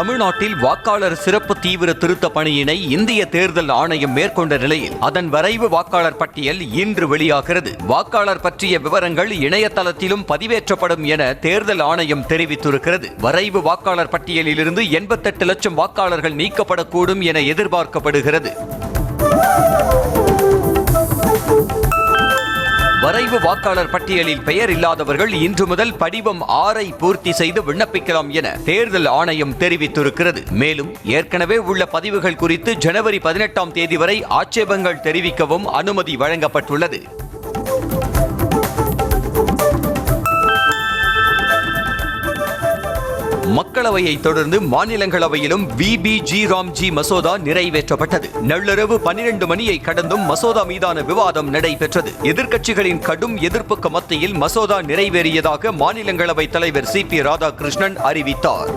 தமிழ்நாட்டில் வாக்காளர் சிறப்பு தீவிர திருத்த பணியினை இந்திய தேர்தல் ஆணையம் மேற்கொண்ட நிலையில் அதன் வரைவு வாக்காளர் பட்டியல் இன்று வெளியாகிறது. வாக்காளர் பற்றிய விவரங்கள் இணையதளத்திலும் பதிவேற்றப்படும் என தேர்தல் ஆணையம் தெரிவித்திருக்கிறது. வரைவு வாக்காளர் பட்டியலிலிருந்து 88 லட்சம் வாக்காளர்கள் நீக்கப்படக்கூடும் என எதிர்பார்க்கப்படுகிறது. வரைவு வாக்காளர் பட்டியலில் பெயர் இல்லாதவர்கள் இன்று முதல் படிவம் 6 பூர்த்தி செய்து விண்ணப்பிக்கலாம் என தேர்தல் ஆணையம் தெரிவித்திருக்கிறது. மேலும் ஏற்கனவே உள்ள பதிவுகள் குறித்து ஜனவரி 18ஆம் தேதி வரை ஆட்சேபங்கள் தெரிவிக்கவும் அனுமதி வழங்கப்பட்டுள்ளது. மக்களவையை தொடர்ந்து மாநிலங்களவையிலும் VBG ராம்ஜி மசோதா நிறைவேற்றப்பட்டது. நள்ளிரவு 12 மணியை கடந்தும் மசோதா மீதான விவாதம் நடைபெற்றது. எதிர்க்கட்சிகளின் கடும் எதிர்ப்புக்கு மத்தியில் மசோதா நிறைவேறியதாக மாநிலங்களவை தலைவர் CP ராதாகிருஷ்ணன் அறிவித்தார்.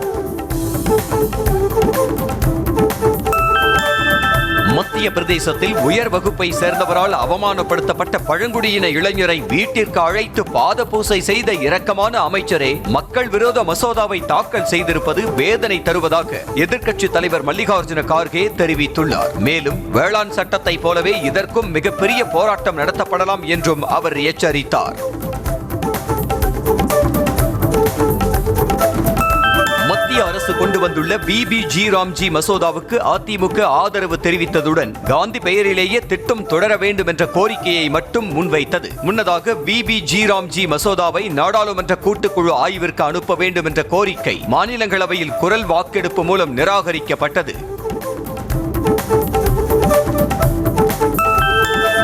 மத்திய பிரதேசத்தில் உயர் வகுப்பை சேர்ந்தவரால் அவமானப்படுத்தப்பட்ட பழங்குடியின இளைஞரை வீட்டிற்கு அழைத்து பாத பூசை செய்த இரக்கமான அமைச்சரே மக்கள் விரோத மசோதாவை தாக்கல் செய்திருப்பது வேதனை தருவதாக எதிர்க்கட்சி தலைவர் மல்லிகார்ஜுன கார்கே தெரிவித்துள்ளார். மேலும் வேளாண் சட்டத்தை போலவே இதற்கும் மிகப்பெரிய போராட்டம் நடத்தப்படலாம் என்றும் அவர் எச்சரித்தார். மத்திய அரசு கொண்டு வந்துள்ள VBG ராம்ஜி மசோதாவுக்கு அதிமுக ஆதரவு தெரிவித்ததுடன் காந்தி பெயரிலேயே திட்டம் தொடர வேண்டும் என்ற கோரிக்கையை மட்டும் முன்வைத்தது. முன்னதாக VBG ராம்ஜி மசோதாவை நாடாளுமன்ற கூட்டுக்குழு ஆய்விற்கு அனுப்ப வேண்டும் என்ற கோரிக்கை மாநிலங்களவையில் குரல் வாக்கெடுப்பு மூலம் நிராகரிக்கப்பட்டது.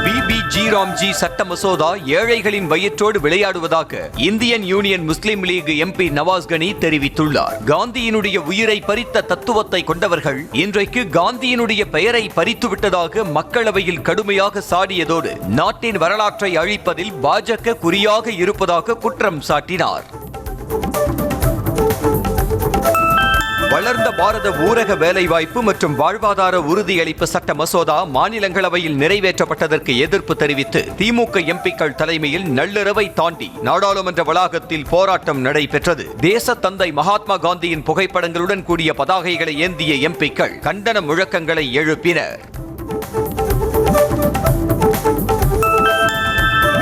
VBG ராம்ஜி சட்ட மசோதா ஏழைகளின் வயிற்றோடு விளையாடுவதாக இந்தியன் யூனியன் முஸ்லிம் லீக் MP நவாஸ் கனி தெரிவித்துள்ளார். காந்தியினுடைய உயிரை பறித்த தத்துவத்தை கொண்டவர்கள் இன்றைக்கு காந்தியினுடைய பெயரை பறித்துவிட்டதாக மக்களவையில் கடுமையாக சாடியதோடு நாட்டின் வரலாற்றை அழிப்பதில் பாஜக குறியாக இருப்பதாக குற்றம் சாட்டினார். வளர்ந்த பாரத ஊரக வேலைவாய்ப்பு மற்றும் வாழ்வாதார உறுதியளிப்பு சட்ட மசோதா மாநிலங்களவையில் நிறைவேற்றப்பட்டதற்கு எதிர்ப்பு தெரிவித்து திமுக MPக்கள் தலைமையில் நள்ளிரவை தாண்டி நாடாளுமன்ற வளாகத்தில் போராட்டம் நடைபெற்றது. தேச தந்தை மகாத்மா காந்தியின் புகைப்படங்களுடன் கூடிய பதாகைகளை ஏந்திய MPக்கள் கண்டன முழக்கங்களை எழுப்பினர்.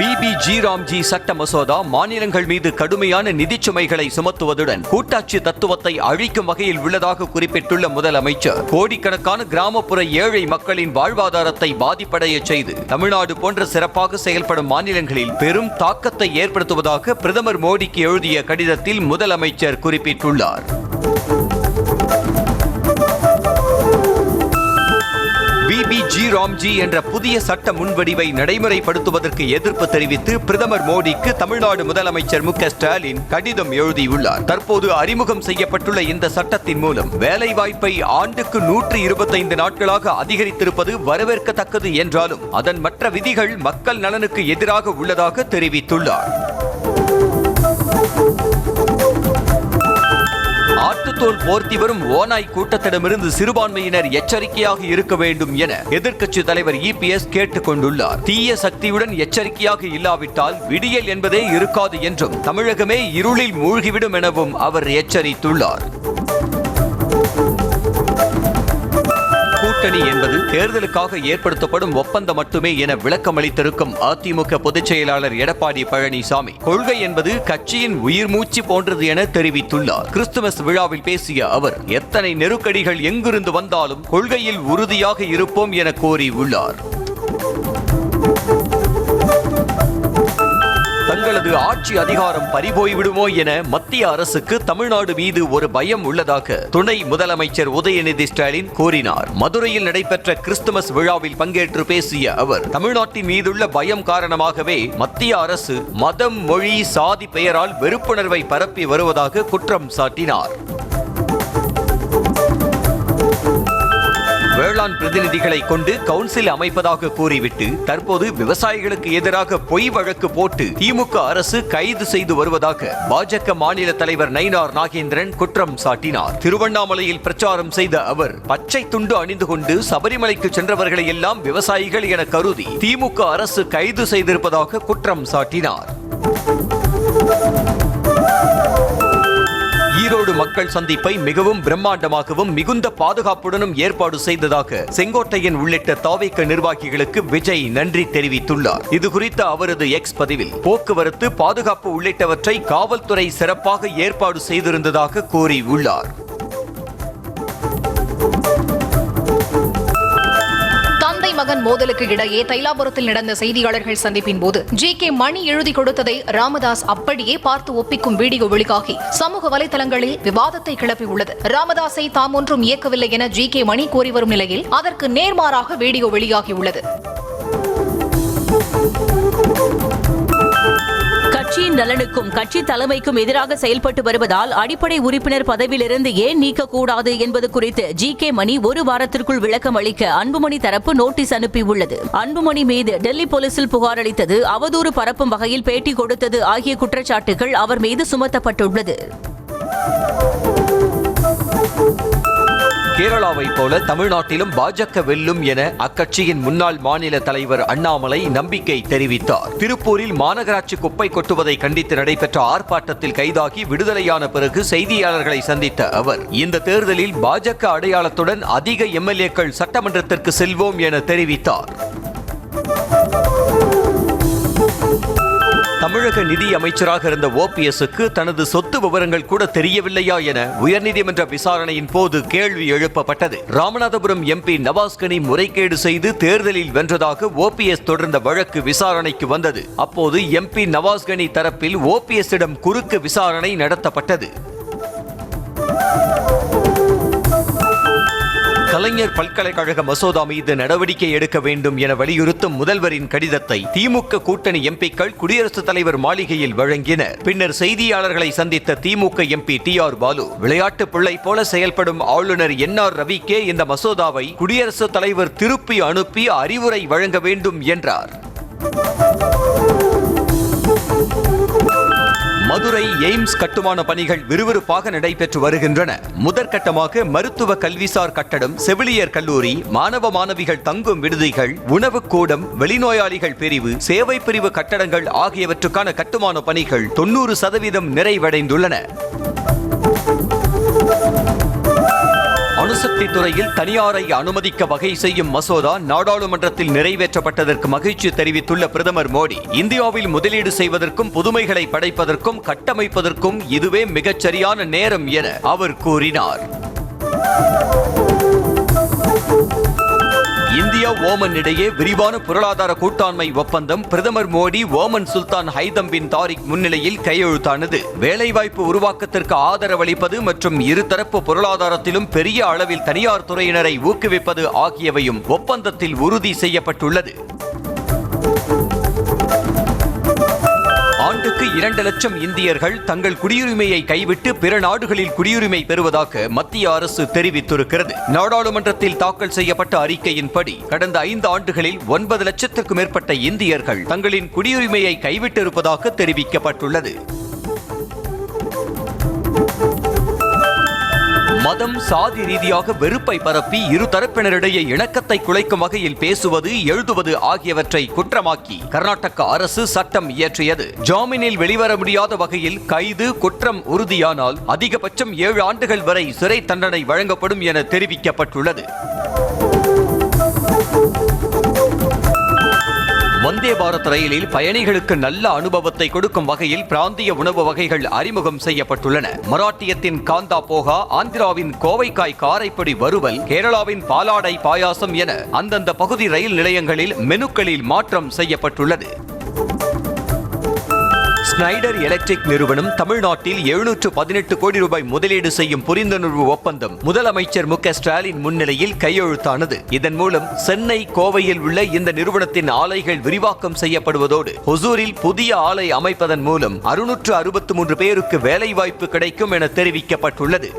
VBG ராம்ஜி சட்ட மசோதா மாநிலங்கள் மீது கடுமையான நிதி சுமைகளை சுமத்துவதுடன் கூட்டாட்சி தத்துவத்தை அழிக்கும் வகையில் உள்ளதாக குறிப்பிட்டுள்ள முதலமைச்சர் கோடிக்கணக்கான கிராமப்புற ஏழை மக்களின் வாழ்வாதாரத்தை பாதிப்படைய செய்து தமிழ்நாடு போன்ற சிறப்பாக செயல்படும் மாநிலங்களில் பெரும் தாக்கத்தை ஏற்படுத்துவதாக பிரதமர் மோடிக்கு எழுதிய கடிதத்தில் முதலமைச்சர் குறிப்பிட்டுள்ளார். VBG ராம்ஜி என்ற புதிய சட்ட முன்வடிவை நடைமுறைப்படுத்துவதற்கு எதிர்ப்பு தெரிவித்து பிரதமர் மோடிக்கு தமிழ்நாடு முதலமைச்சர் MK ஸ்டாலின் கடிதம் எழுதியுள்ளார். தற்போது அறிமுகம் செய்யப்பட்டுள்ள இந்த சட்டத்தின் மூலம் வேலைவாய்ப்பை ஆண்டுக்கு 125 நாட்களாக அதிகரித்திருப்பது வரவேற்கத்தக்கது என்றாலும் அதன் மற்ற விதிகள் மக்கள் நலனுக்கு எதிராக உள்ளதாக தெரிவித்துள்ளார். ஆட்டுத்தோல் போர்த்தி வரும் ஓநாய் கூட்டத்திடமிருந்து சிறுபான்மையினர் எச்சரிக்கையாக இருக்க வேண்டும் என எதிர்க்கட்சி தலைவர் EPS கேட்டுக் கொண்டுள்ளார். தீய சக்தியுடன் எச்சரிக்கையாக இல்லாவிட்டால் விடியல் என்பதே இருக்காது என்றும் தமிழகமே இருளில் மூழ்கிவிடும் எனவும் அவர் எச்சரித்துள்ளார். கூட்டணி என்பது தேர்தலுக்காக ஏற்படுத்தப்படும் ஒப்பந்தம் மட்டுமே என விளக்கம் அளித்திருக்கும் அதிமுக பொதுச் செயலாளர் எடப்பாடி பழனிசாமி கொள்கை என்பது கட்சியின் உயிர் மூச்சு போன்றது என தெரிவித்துள்ளார். கிறிஸ்துமஸ் விழாவில் பேசிய அவர் எத்தனை நெருக்கடிகள் எங்கிருந்து வந்தாலும் கொள்கையில் உறுதியாக இருப்போம் என கூறியுள்ளார். தங்களது ஆட்சி அதிகாரம் பறிபோய்விடுமோ என மத்திய அரசுக்கு தமிழ்நாடு மீது ஒரு பயம் உள்ளதாக துணை முதலமைச்சர் உதயநிதி ஸ்டாலின் கூறினார். மதுரையில் நடைபெற்ற கிறிஸ்துமஸ் விழாவில் பங்கேற்று பேசிய அவர் தமிழ்நாட்டின் மீதுள்ள பயம் காரணமாகவே மத்திய அரசு மதம், மொழி, சாதி பெயரால் வெறுப்புணர்வை பரப்பி வருவதாக குற்றம் சாட்டினார். வேளாண் பிரதிநிதிகளை கொண்டு கவுன்சில் அமைப்பதாக கூறிவிட்டு தற்போது விவசாயிகளுக்கு எதிராக பொய் வழக்கு போட்டு திமுக அரசு கைது செய்து வருவதாக பாஜக மாநில தலைவர் நயினார் நாகேந்திரன் குற்றம் சாட்டினார். திருவண்ணாமலையில் பிரச்சாரம் செய்த அவர் பச்சை துண்டு அணிந்து கொண்டு சபரிமலைக்கு சென்றவர்களை எல்லாம் விவசாயிகள் என கருதி திமுக அரசு கைது செய்திருப்பதாக குற்றம் சாட்டினார். ஈரோடு மக்கள் சந்திப்பை மிகவும் பிரம்மாண்டமாகவும் மிகுந்த பாதுகாப்புடனும் ஏற்பாடு செய்ததாக செங்கோட்டையன் உள்ளிட்ட தாவேக நிர்வாகிகளுக்கு விஜய் நன்றி தெரிவித்துள்ளார். இதுகுறித்த அவரது எக்ஸ் பதிவில் போக்குவரத்து, பாதுகாப்பு உள்ளிட்டவற்றை காவல்துறை சிறப்பாக ஏற்பாடு செய்திருந்ததாக கூறியுள்ளார். மகன் மோதலுக்கு இடையே தைலாபுரத்தில் நடந்த செய்தியாளர்கள் சந்திப்பின் போது ஜி.கே. மணி எழுதி கொடுத்ததை ராமதாஸ் அப்படியே பார்த்து ஒப்பிக்கும் வீடியோ வெளியாகி சமூக வலைதளங்களில் விவாதத்தை கிளப்பியுள்ளது. ராமதாஸை தாம் ஒன்றும் இயக்கவில்லை என ஜி.கே. மணி கூறி வரும் நிலையில் அதற்கு நேர்மாறாக வீடியோ வெளியாகியுள்ளது. கட்சியின் நலனுக்கும் கட்சி தலைமைக்கும் எதிராக செயல்பட்டு வருவதால் அடிப்படை உறுப்பினர் பதவியிலிருந்து ஏன் நீக்கக்கூடாது என்பது குறித்து ஜி.கே. மணி ஒரு வாரத்திற்குள் விளக்கம் அளிக்க அன்புமணி தரப்பு நோட்டீஸ் அனுப்பியுள்ளது. அன்புமணி மீது டெல்லி போலீசில் புகார் அளித்தது, அவதூறு பரப்பும் வகையில் பேட்டி கொடுத்தது ஆகிய குற்றச்சாட்டுகள் அவர் மீது சுமத்தப்பட்டுள்ளது. கேரளாவை போல தமிழ்நாட்டிலும் பாஜக வெல்லும் என அக்கட்சியின் முன்னாள் மாநில தலைவர் அண்ணாமலை நம்பிக்கை தெரிவித்தார். திருப்பூரில் மாநகராட்சி குப்பை கொட்டுவதை கண்டித்து நடைபெற்ற ஆர்ப்பாட்டத்தில் கைதாகி விடுதலையான பிறகு செய்தியாளர்களை சந்தித்த அவர், இந்த தேர்தலில் பாஜக அடையாளத்துடன் அதிக எம்எல்ஏக்கள் சட்டமன்றத்திற்கு செல்வோம் என தெரிவித்தார். தமிழக நிதி அமைச்சராக இருந்த ஓபிஎஸ்க்கு தனது சொத்து விவரங்கள் கூட தெரியவில்லையா என உயர்நீதிமன்ற விசாரணையின் போது கேள்வி எழுப்பப்பட்டது. ராமநாதபுரம் எம்பி நவாஸ்கனி முறைகேடு செய்து தேர்தலில் வென்றதாக ஓபிஎஸ் தொடர்ந்த வழக்கு விசாரணைக்கு வந்தது. அப்போது எம்பி நவாஸ்கனி தரப்பில் ஓபிஎஸ்ஸிடம் குறுக்கு விசாரணை நடத்தப்பட்டது. கலைஞர் பல்கலைக்கழக மசோதா மீது நடவடிக்கை எடுக்க வேண்டும் என வலியுறுத்தும் முதல்வரின் கடிதத்தை திமுக கூட்டணி எம்பிக்கள் குடியரசுத் தலைவர் மாளிகையில் வழங்கினர். பின்னர் செய்தியாளர்களை சந்தித்த திமுக எம்பி டி.ஆர். பாலு, விளையாட்டு பிள்ளை போல செயல்படும் ஆளுநர் என்.ஆர். ரவிக்கே இந்த மசோதாவை குடியரசுத் தலைவர் திருப்பி அனுப்பி அறிவுரை வழங்க வேண்டும் என்றார். மதுரை எய்ம்ஸ் கட்டுமான பணிகள் விறுவிறுப்பாக நடைபெற்று வருகின்றன. முதற்கட்டமாக மருத்துவ கல்விசார் கட்டடம், செவிலியர் கல்லூரி, மாணவ மாணவிகள் தங்கும் விடுதிகள், உணவுக் கூடம், வெளிநோயாளிகள் பிரிவு, சேவை பிரிவு கட்டடங்கள் ஆகியவற்றுக்கான கட்டுமான பணிகள் 90% நிறைவடைந்துள்ளன. அணுசக்தி துறையில் தனியாரை அனுமதிக்க வகை செய்யும் மசோதா நாடாளுமன்றத்தில் நிறைவேற்றப்பட்டதற்கு மகிழ்ச்சி தெரிவித்துள்ள பிரதமர் மோடி, இந்தியாவில் முதலீடு செய்வதற்கும் புதுமைகளை படைப்பதற்கும் கட்டமைப்பதற்கும் இதுவே மிகச்சரியான நேரம் என அவர் கூறினார். இந்தியா ஓமன் இடையே விரிவான பொருளாதார கூட்டாண்மை ஒப்பந்தம் பிரதமர் மோடி, ஓமன் சுல்தான் ஹைதம் பின் தாரிக் முன்னிலையில் கையெழுத்தானது. வேலைவாய்ப்பு உருவாக்கத்திற்கு ஆதரவளிப்பது மற்றும் இருதரப்பு பொருளாதாரத்திலும் பெரிய அளவில் தனியார் துறையினரை ஊக்குவிப்பது ஆகியவையும் ஒப்பந்தத்தில் உறுதி செய்யப்பட்டுள்ளது. ஆண்டுக்கு 2 லட்சம் இந்தியர்கள் தங்கள் குடியுரிமையை கைவிட்டு பிற நாடுகளில் குடியுரிமை பெறுவதாக மத்திய அரசு தெரிவித்திருக்கிறது. நாடாளுமன்றத்தில் தாக்கல் செய்யப்பட்ட அறிக்கையின்படி கடந்த 5 ஆண்டுகளில் 9 லட்சத்திற்கும் மேற்பட்ட இந்தியர்கள் தங்களின் குடியுரிமையை கைவிட்டிருப்பதாக தெரிவிக்கப்பட்டுள்ளது. மதம், சாதி ரீதியாக வெறுப்பை பரப்பி இருதரப்பினரிடையே இணக்கத்தை குலைக்கும் வகையில் பேசுவது, எழுதுவது ஆகியவற்றை குற்றமாக்கி கர்நாடக அரசு சட்டம் இயற்றியது. ஜாமீனில் வெளிவர முடியாத வகையில் கைது, குற்றம் உறுதியானால் அதிகபட்சம் 7 ஆண்டுகள் வரை சிறை தண்டனை வழங்கப்படும் என தெரிவிக்கப்பட்டுள்ளது. வந்தே பாரத் ரயிலில் பயணிகளுக்கு நல்ல அனுபவத்தை கொடுக்கும் வகையில் பிராந்திய உணவு வகைகள் அறிமுகம் செய்யப்பட்டுள்ளன. மராட்டியத்தின் காந்தா போகா, ஆந்திராவின் கோவைக்காய் காரைப்பொடி வறுவல், கேரளாவின் பாலாடை பாயாசம் என அந்தந்த பகுதி ரயில் நிலையங்களில் மெனுக்களில் மாற்றம் செய்யப்பட்டுள்ளது. ஸ்னைடர் எலக்ட்ரிக் நிறுவனம் தமிழ்நாட்டில் 718 கோடி ரூபாய் முதலீடு செய்யும் புரிந்துணர்வு ஒப்பந்தம் முதலமைச்சர் மு.க. ஸ்டாலின் முன்னிலையில் கையெழுத்தானது. இதன் மூலம் சென்னை, கோவையில் உள்ள இந்த நிறுவனத்தின் ஆலைகள் விரிவாக்கம் செய்யப்படுவதோடு ஒசூரில் புதிய ஆலை அமைப்பதன் மூலம் 663 பேருக்கு வேலைவாய்ப்பு கிடைக்கும் என தெரிவிக்கப்பட்டுள்ளது.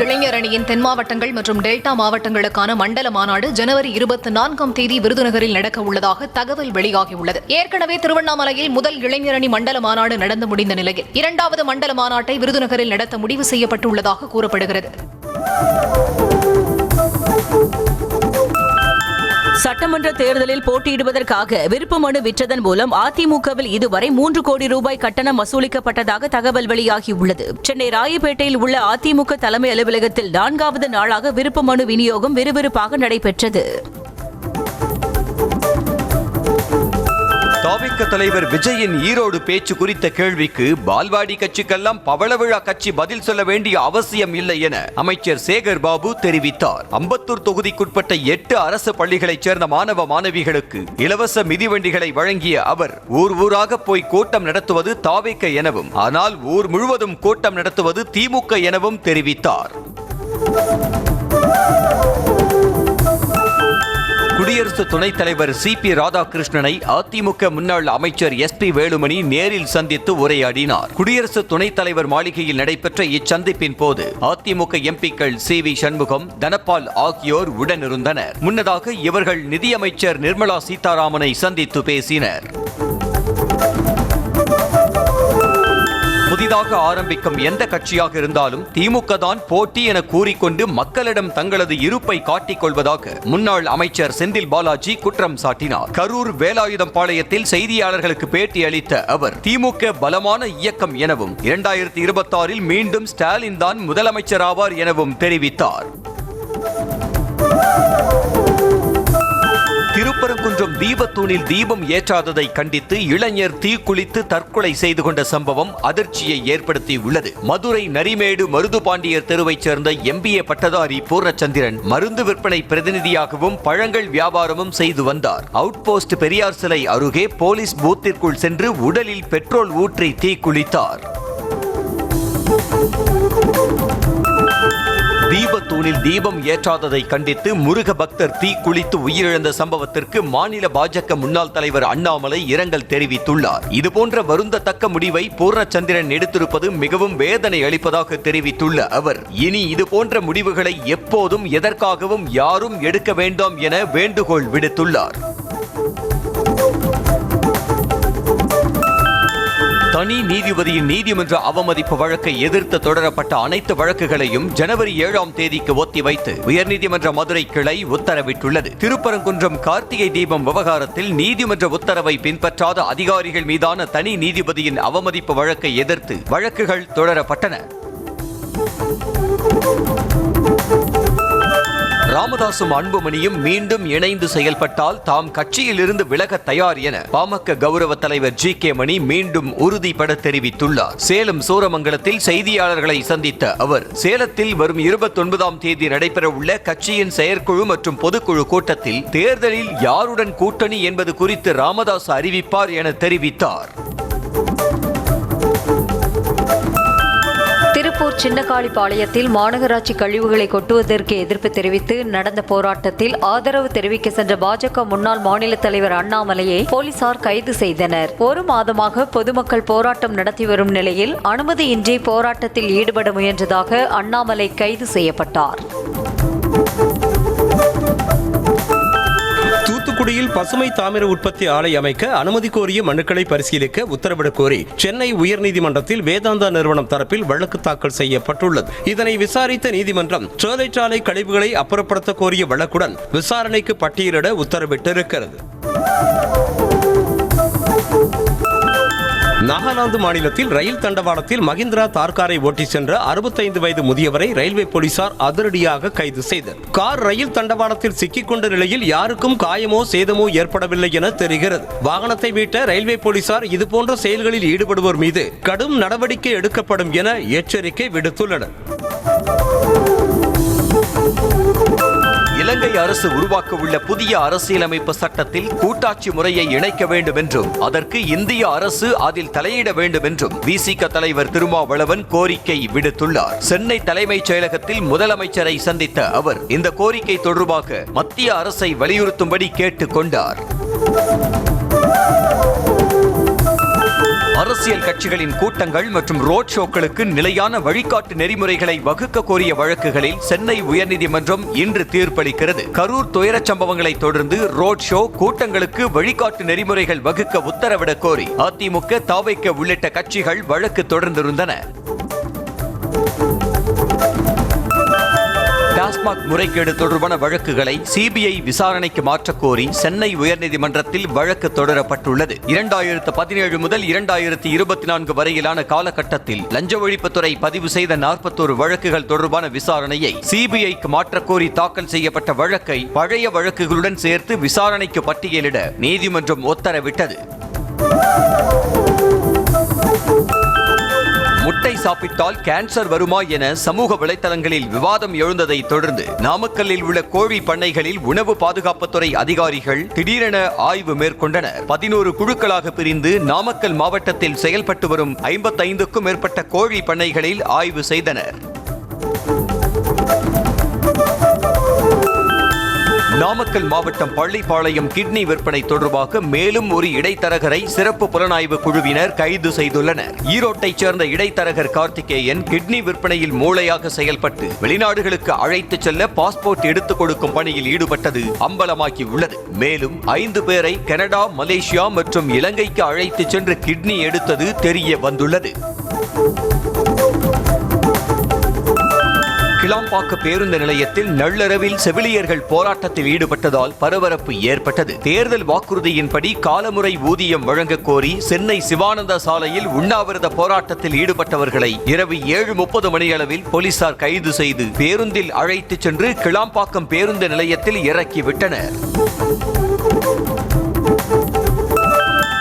இளைஞர் அணியின் தென் மாவட்டங்கள் மற்றும் டெல்டா மாவட்டங்களுக்கான மண்டல மாநாடு ஜனவரி 24ஆம் தேதி விருதுநகரில் நடக்க உள்ளதாக தகவல் வெளியாகியுள்ளது. ஏற்கனவே திருவண்ணாமலையில் முதல் இளைஞர் அணி மண்டல மாநாடு நடந்து முடிந்த நிலையில் 2வது மண்டல மாநாட்டை விருதுநகரில் நடத்த முடிவு செய்யப்பட்டுள்ளதாக கூறப்படுகிறது. சட்டமன்ற தேர்தலில் போட்டியிடுவதற்காக விருப்ப மனு விற்றதன் மூலம் அதிமுகவில் இதுவரை 3 கோடி ரூபாய் கட்டணம் வசூலிக்கப்பட்டதாக தகவல் வெளியாகியுள்ளது. சென்னை ராயப்பேட்டையில் உள்ள அதிமுக தலைமை அலுவலகத்தில் 4வது நாளாக விருப்ப மனு விநியோகம் விறுவிறுப்பாக நடைபெற்றது. தாவிக தலைவர் விஜயின் ஈரோடு பேச்சு குறித்த கேள்விக்கு பால்வாடி கட்சிக்கெல்லாம் பவளவிழா கட்சி பதில் சொல்ல வேண்டிய அவசியம் இல்லை என அமைச்சர் சேகர் பாபு தெரிவித்தார். அம்பத்தூர் தொகுதிக்குட்பட்ட 8 அரசு பள்ளிகளைச் சேர்ந்த மாணவ மாணவிகளுக்கு இலவச மிதிவண்டிகளை வழங்கிய அவர் ஊராக போய் கூட்டம் நடத்துவது தாவிக எனவும், ஆனால் ஊர் முழுவதும் கூட்டம் நடத்துவது திமுக எனவும் தெரிவித்தார். குடியரசு துணைத் தலைவர் CP ராதாகிருஷ்ணனை அதிமுக முன்னாள் அமைச்சர் SP வேலுமணி நேரில் சந்தித்து உரையாடினார். குடியரசு துணைத் தலைவர் மாளிகையில் நடைபெற்ற இச்சந்திப்பின் போது அதிமுக MPக்கள் CV சண்முகம், தனபால் ஆகியோர் உடனிருந்தனர். முன்னதாக இவர்கள் நிதியமைச்சர் நிர்மலா சீதாராமனை சந்தித்து பேசினர். புதிதாக ஆரம்பிக்கும் எந்த கட்சியாக இருந்தாலும் திமுக தான் போட்டி என கூறிக்கொண்டு மக்களிடம் தங்களது இருப்பை காட்டிக் கொள்வதாக முன்னாள் அமைச்சர் செந்தில் பாலாஜி குற்றம் சாட்டினார். கரூர் வேலாயுதம் பாளையத்தில் செய்தியாளர்களுக்கு பேட்டி அளித்த அவர் திமுக பலமான இயக்கம் எனவும் 2026 மீண்டும் ஸ்டாலின் தான் முதலமைச்சர் ஆவார் எனவும் தெரிவித்தார். திருப்பரங்குன்றம் தீபத்தூணில் தீபம் ஏற்றாததை கண்டித்து இளைஞர் தீக்குளித்து தற்கொலை செய்து கொண்ட சம்பவம் அதிர்ச்சியை ஏற்படுத்தியுள்ளது. மதுரை நரிமேடு மருதுபாண்டியர் தெருவைச் சேர்ந்த MBA பட்டதாரி பூர்ணச்சந்திரன் மருந்து விற்பனை பிரதிநிதியாகவும் பழங்கள் வியாபாரமும் செய்து வந்தார். அவுட் போஸ்ட் பெரியார் சிலை அருகே போலீஸ் பூத்திற்குள் சென்று உடலில் பெட்ரோல் ஊற்றி தீக்குளித்தார். தீபத்தூணில் தீபம் ஏற்றாததை கண்டித்து முருக பக்தர் தீ குளித்து உயிரிழந்த சம்பவத்திற்கு மாநில பாஜக முன்னாள் தலைவர் அண்ணாமலை இரங்கல் தெரிவித்துள்ளார். இதுபோன்ற வருந்தத்தக்க முடிவை பூர்ணச்சந்திரன் எடுத்திருப்பது மிகவும் வேதனை அளிப்பதாக தெரிவித்துள்ள அவர், இனி இதுபோன்ற முடிவுகளை எப்போதும் எதற்காகவும் யாரும் எடுக்க வேண்டாம் என வேண்டுகோள் விடுத்துள்ளார். தனி நீதிபதியின் நீதிமன்ற அவமதிப்பு வழக்கை எதிர்த்து தொடரப்பட்ட அனைத்து வழக்குகளையும் ஜனவரி 7ஆம் தேதிக்கு ஒத்திவைத்து உயர்நீதிமன்ற மதுரை கிளை உத்தரவிட்டுள்ளது. திருப்பரங்குன்றம் கார்த்திகை தீபம் விவகாரத்தில் நீதிமன்ற உத்தரவை பின்பற்றாத அதிகாரிகள் மீதான தனி நீதிபதியின் அவமதிப்பு வழக்கை எதிர்த்து வழக்குகள் தொடரப்பட்டன. ராமதாசும் அன்புமணியும் மீண்டும் இணைந்து செயல்பட்டால் தாம் கட்சியில் இருந்து விலக தயார் என பாமக கௌரவ தலைவர் GK மணி மீண்டும் உறுதிபட தெரிவித்துள்ளார். சேலம் சூரமங்கலத்தில் செய்தியாளர்களை சந்தித்த அவர், சேலத்தில் வரும் 29ஆம் தேதி நடைபெறவுள்ள கட்சியின் செயற்குழு மற்றும் பொதுக்குழு கூட்டத்தில் தேர்தலில் யாருடன் கூட்டணி என்பது குறித்து ராமதாஸ் அறிவிப்பார் என தெரிவித்தார். திருப்பூர் சின்னக்காளிப்பாளையத்தில் மாநகராட்சி கழிவுகளை கொட்டுவதற்கு எதிர்ப்பு தெரிவித்து நடந்த போராட்டத்தில் ஆதரவு தெரிவிக்க சென்ற பாஜக முன்னாள் மாநில தலைவர் அண்ணாமலையை போலீசார் கைது செய்தனர். 1 மாதமாக பொதுமக்கள் போராட்டம் நடத்தி வரும் நிலையில் அனுமதியின்றி போராட்டத்தில் ஈடுபட முயன்றதாக அண்ணாமலை கைது செய்யப்பட்டார். தூத்துக்குடியில் பசுமை தாமிர உற்பத்தி ஆலை அமைக்க அனுமதி கோரிய மனுக்களை பரிசீலிக்க உத்தரவிடக் கோரி சென்னை உயர்நீதிமன்றத்தில் வேதாந்தா நிறுவனம் தரப்பில் வழக்கு தாக்கல் செய்யப்பட்டுள்ளது. இதனை விசாரித்த நீதிமன்றம் ஸ்டெர்லைட் ஆலை கழிவுகளை அப்புறப்படுத்த கோரிய வழக்குடன் விசாரணைக்கு பட்டியலிட உத்தரவிட்டிருக்கிறது. நாகாலாந்து மாநிலத்தில் ரயில் தண்டவாளத்தில் மஹிந்திரா தார் காரை ஓட்டி சென்ற 65 வயது முதியவரை ரயில்வே போலீசார் அதிரடியாக கைது செய்தனர். கார் ரயில் தண்டவாளத்தில் சிக்கிக் கொண்ட நிலையில் யாருக்கும் காயமோ சேதமோ ஏற்படவில்லை என தெரிகிறது. வாகனத்தை மீட்ட ரயில்வே போலீசார் இதுபோன்ற செயல்களில் ஈடுபடுவோர் மீது கடும் நடவடிக்கை எடுக்கப்படும் என எச்சரிக்கை விடுத்துள்ளனர். இலங்கை அரசு உருவாக்க உள்ள புதிய அரசியலமைப்பு சட்டத்தில் கூட்டாட்சி முறையை இணைக்க வேண்டும் என்றும் அதற்கு இந்திய அரசு அதில் தலையிட வேண்டும் என்றும் விசிக தலைவர் திருமாவளவன் கோரிக்கை விடுத்துள்ளார். சென்னை தலைமைச் செயலகத்தில் முதலமைச்சரை சந்தித்த அவர் இந்த கோரிக்கை தொடர்பாக மத்திய அரசை வலியுறுத்தும்படி கேட்டுக் கொண்டார். அரசியல் கட்சிகளின் கூட்டங்கள் மற்றும் ரோட் ஷோக்களுக்கு நிலையான வழிகாட்டு நெறிமுறைகளை வகுக்க கோரிய வழக்குகளில் சென்னை உயர்நீதிமன்றம் இன்று தீர்ப்பளிக்கிறது. கரூர் துயரச் சம்பவங்களை தொடர்ந்து ரோட் ஷோ கூட்டங்களுக்கு வழிகாட்டு நெறிமுறைகள் வகுக்க உத்தரவிடக் கோரி அதிமுக, தவிக உள்ளிட்ட கட்சிகள் வழக்கு தொடர்ந்திருந்தன. டாஸ்மாக் முறைகேடு தொடர்பான வழக்குகளை சிபிஐ விசாரணைக்கு மாற்றக் கோரி சென்னை உயர்நீதிமன்றத்தில் வழக்கு தொடரப்பட்டுள்ளது. 2017 முதல் 2024 வரையிலான காலகட்டத்தில் லஞ்ச ஒழிப்புத்துறை பதிவு செய்த 41 வழக்குகள் தொடர்பான விசாரணையை சிபிஐக்கு மாற்றக் கோரி தாக்கல் செய்யப்பட்ட வழக்கை பழைய வழக்குகளுடன் சேர்த்து விசாரணைக்கு பட்டியலிட நீதிமன்றம் உத்தரவிட்டது. முட்டை சாப்பிட்டால் கேன்சர் வருமா என சமூக வலைதளங்களில் விவாதம் எழுந்ததை தொடர்ந்து நாமக்கல்லில் உள்ள கோழி பண்ணைகளில் உணவு பாதுகாப்புத்துறை அதிகாரிகள் திடீரென ஆய்வு மேற்கொண்டனர். 11 குழுக்களாக பிரிந்து நாமக்கல் மாவட்டத்தில் செயல்பட்டு வரும் 55க்கும் மேற்பட்ட கோழி பண்ணைகளில் ஆய்வு செய்தனர். நாமக்கல் மாவட்டம் பள்ளிப்பாளையம் கிட்னி விற்பனை தொடர்பாக மேலும் ஒரு இடைத்தரகரை சிறப்பு புலனாய்வு குழுவினர் கைது செய்துள்ளனர். ஈரோட்டைச் சேர்ந்த இடைத்தரகர் கார்த்திகேயன் கிட்னி விற்பனையில் மூளையாக செயல்பட்டு வெளிநாடுகளுக்கு அழைத்துச் செல்ல பாஸ்போர்ட் எடுத்துக் கொடுக்கும் பணியில் ஈடுபட்டது அம்பலமாகி உள்ளது. மேலும் 5 பேரை கனடா, மலேசியா மற்றும் இலங்கைக்கு அழைத்துச் சென்று கிட்னி எடுத்தது தெரிய வந்துள்ளது. கிளாம்பாக்கம் பேருந்து நிலையத்தில் நள்ளிரவில் செவிலியர்கள் போராட்டத்தில் ஈடுபட்டதால் பரபரப்பு ஏற்பட்டது. தேர்தல் வாக்குறுதியின்படி காலமுறை ஊதியம் வழங்க கோரி சென்னை சிவானந்தா சாலையில் உண்ணாவிரத போராட்டத்தில் ஈடுபட்டவர்களை இரவு 7:30 மணியளவில் போலீசார் கைது செய்து பேருந்தில் அழைத்துச் சென்று கிளாம்பாக்கம் பேருந்து நிலையத்தில் இறக்கிவிட்டனர்.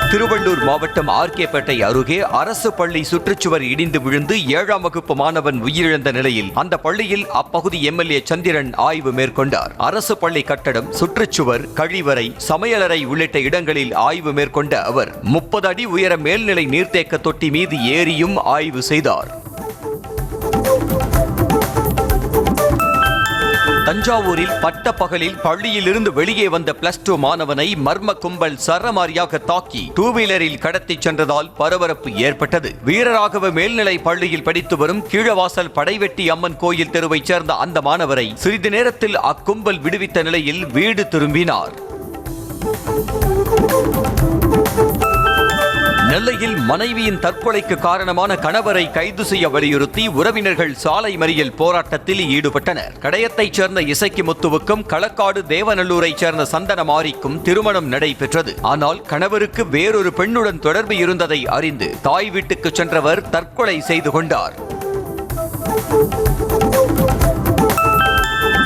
திருவள்ளூர் மாவட்டம் ஆர்கேபேட்டை அருகே அரசு பள்ளி சுற்றுச்சுவர் இடிந்து விழுந்து 7ஆம் வகுப்பு மாணவன் உயிரிழந்த நிலையில் அந்த பள்ளியில் அப்பகுதி எம்எல்ஏ சந்திரன் ஆய்வு மேற்கொண்டார். அரசு பள்ளி கட்டடம், சுற்றுச்சுவர், கழிவறை, சமையலறை உள்ளிட்ட இடங்களில் ஆய்வு மேற்கொண்ட அவர் 30 அடி உயர மேல்நிலை நீர்த்தேக்க தொட்டி மீது ஏறியும் ஆய்வு செய்தார். தஞ்சாவூரில் பட்ட பகலில் பள்ளியிலிருந்து வெளியே வந்த +2 மாணவனை மர்ம கும்பல் சரமாரியாக தாக்கி 2வீலரில் கடத்திச் சென்றதால் பரபரப்பு ஏற்பட்டது. வீரராகவ மேல்நிலை பள்ளியில் படித்து வரும் கீழவாசல் படைவெட்டி அம்மன் கோயில் தெருவைச் சேர்ந்த அந்த மாணவரை சிறிது நேரத்தில் அக்கும்பல் விடுவித்த நிலையில் வீடு திரும்பினார். நெல்லையில் மனைவியின் தற்கொலைக்கு காரணமான கணவரை கைது செய்ய வலியுறுத்தி உறவினர்கள் சாலை மறியல் போராட்டத்தில் ஈடுபட்டனர். கடையத்தைச் சேர்ந்த இசக்கி முத்துவுக்கும் களக்காடு தேவநல்லூரைச் சேர்ந்த சந்தன மாரிக்கும் திருமணம் நடைபெற்றது. ஆனால் கணவருக்கு வேறொரு பெண்ணுடன் தொடர்பு இருந்ததை அறிந்து தாய் வீட்டுக்கு சென்றவர் தற்கொலை செய்து கொண்டார்.